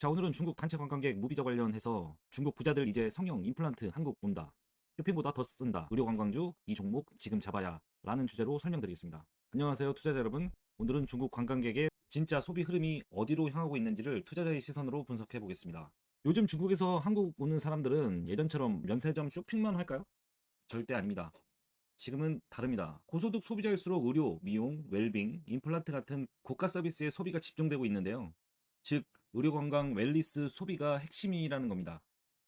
자, 오늘은 중국 단체 관광객 무비자 관련해서 중국 부자들 이제 성형 임플란트 한국 온다. 쇼핑보다 더 쓴다. 의료 관광주 이 종목 지금 잡아야 라는 주제로 설명드리겠습니다. 안녕하세요 투자자 여러분. 오늘은 중국 관광객의 진짜 소비 흐름이 어디로 향하고 있는지를 투자자의 시선으로 분석해 보겠습니다. 요즘 중국에서 한국 오는 사람들은 예전처럼 면세점 쇼핑만 할까요? 절대 아닙니다. 지금은 다릅니다. 고소득 소비자일수록 의료, 미용, 웰빙, 임플란트 같은 고가 서비스에 소비가 집중되고 있는데요. 즉, 의료관광 웰리스 소비가 핵심이라는 겁니다.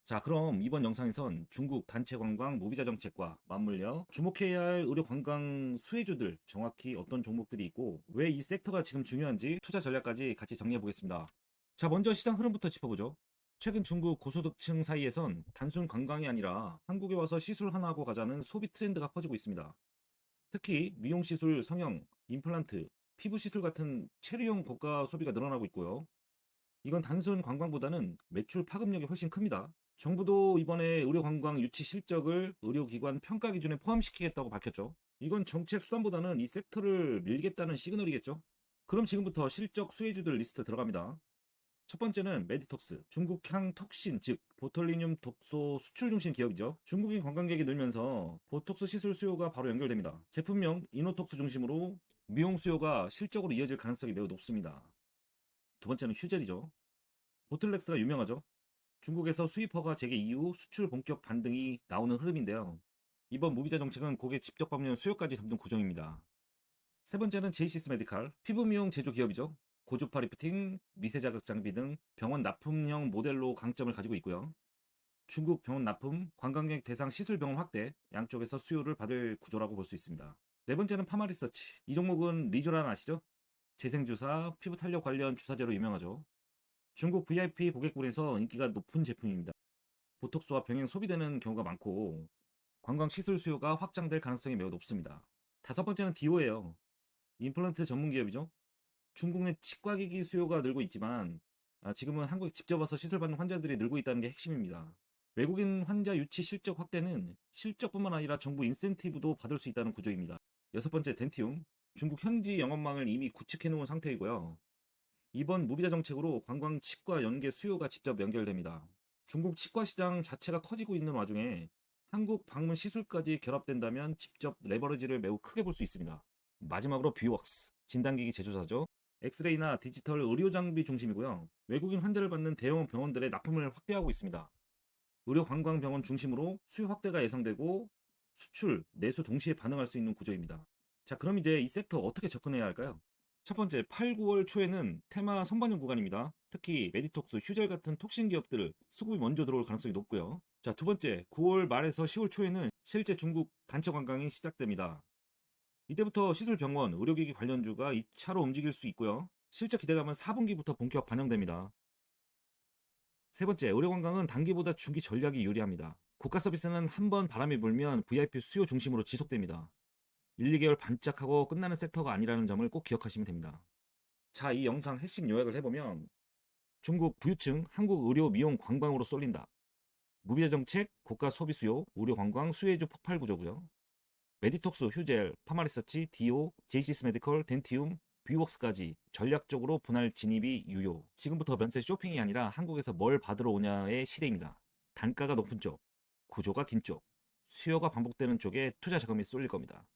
자, 그럼 이번 영상에선 중국 단체 관광 무비자 정책과 맞물려 주목해야 할 의료관광 수혜주들 정확히 어떤 종목들이 있고 왜 이 섹터가 지금 중요한지 투자 전략까지 같이 정리해 보겠습니다. 자, 먼저 시장 흐름부터 짚어보죠. 최근 중국 고소득층 사이에선 단순 관광이 아니라 한국에 와서 시술 하나 하고 가자는 소비 트렌드가 퍼지고 있습니다. 특히 미용시술, 성형, 임플란트, 피부시술 같은 체류용 고가 소비가 늘어나고 있고요. 이건 단순 관광보다는 매출 파급력이 훨씬 큽니다. 정부도 이번에 의료관광 유치 실적을 의료기관 평가 기준에 포함시키겠다고 밝혔죠. 이건 정책 수단보다는 이 섹터를 밀겠다는 시그널이겠죠. 그럼 지금부터 실적 수혜주들 리스트 들어갑니다. 첫 번째는 메디톡스, 중국향 톡신, 즉 보톨리늄 독소 수출 중심 기업이죠. 중국인 관광객이 늘면서 보톡스 시술 수요가 바로 연결됩니다. 제품명 이노톡스 중심으로 미용 수요가 실적으로 이어질 가능성이 매우 높습니다. 두 번째는 휴젤이죠. 보틀렉스가 유명하죠. 중국에서 수입허가 재개 이후 수출 본격 반등이 나오는 흐름인데요. 이번 무비자 정책은 고객 직접 방문 수요까지 잡는 구정입니다. 세 번째는 제이시스 메디칼, 피부 미용 제조 기업이죠. 고주파 리프팅, 미세 자극 장비 등 병원 납품형 모델로 강점을 가지고 있고요. 중국 병원 납품, 관광객 대상 시술 병원 확대, 양쪽에서 수요를 받을 구조라고 볼 수 있습니다. 네 번째는 파마리서치. 이 종목은 리조란 아시죠? 재생주사, 피부 탄력 관련 주사제로 유명하죠. 중국 VIP 고객군에서 인기가 높은 제품입니다. 보톡스와 병행 소비되는 경우가 많고 관광 시술 수요가 확장될 가능성이 매우 높습니다. 다섯 번째는 디오예요. 임플란트 전문 기업이죠. 중국 내 치과기기 수요가 늘고 있지만 지금은 한국에 직접 와서 시술받는 환자들이 늘고 있다는 게 핵심입니다. 외국인 환자 유치 실적 확대는 실적뿐만 아니라 정부 인센티브도 받을 수 있다는 구조입니다. 여섯 번째 덴티움. 중국 현지 영업망을 이미 구축해 놓은 상태이고요. 이번 무비자 정책으로 관광 치과 연계 수요가 직접 연결됩니다. 중국 치과 시장 자체가 커지고 있는 와중에 한국 방문 시술까지 결합된다면 직접 레버리지를 매우 크게 볼 수 있습니다. 마지막으로 뷰웍스, 진단기기 제조사죠. 엑스레이나 디지털 의료 장비 중심이고요. 외국인 환자를 받는 대형 병원들의 납품을 확대하고 있습니다. 의료 관광 병원 중심으로 수요 확대가 예상되고 수출, 내수 동시에 반응할 수 있는 구조입니다. 자, 그럼 이제 이 섹터 어떻게 접근해야 할까요? 첫 번째, 8, 9월 초에는 테마 선반영 구간입니다. 특히 메디톡스, 휴젤 같은 톡신 기업들 수급이 먼저 들어올 가능성이 높고요. 자, 두 번째, 9월 말에서 10월 초에는 실제 중국 단체 관광이 시작됩니다. 이때부터 시술병원, 의료기기 관련주가 2차로 움직일 수 있고요. 실적 기대감은 4분기부터 본격 반영됩니다. 세 번째, 의료관광은 단기보다 중기 전략이 유리합니다. 고가 서비스는 한 번 바람이 불면 VIP 수요 중심으로 지속됩니다. 1, 2개월 반짝하고 끝나는 섹터가 아니라는 점을 꼭 기억하시면 됩니다. 자, 이 영상 핵심 요약을 해보면 중국 부유층 한국 의료 미용 관광으로 쏠린다. 무비자 정책, 고가 소비 수요, 의료 관광 수혜주 폭발 구조고요. 메디톡스, 휴젤, 파마리서치, 디오, 제이시스 메디컬, 덴티움, 뷰웍스까지 전략적으로 분할 진입이 유효. 지금부터 면세 쇼핑이 아니라 한국에서 뭘 받으러 오냐의 시대입니다. 단가가 높은 쪽, 구조가 긴 쪽, 수요가 반복되는 쪽에 투자 자금이 쏠릴 겁니다.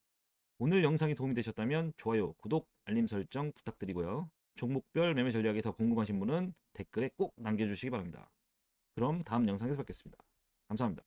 오늘 영상이 도움이 되셨다면 좋아요, 구독, 알림 설정 부탁드리고요. 종목별 매매 전략이 더 궁금하신 분은 댓글에 꼭 남겨주시기 바랍니다. 그럼 다음 영상에서 뵙겠습니다. 감사합니다.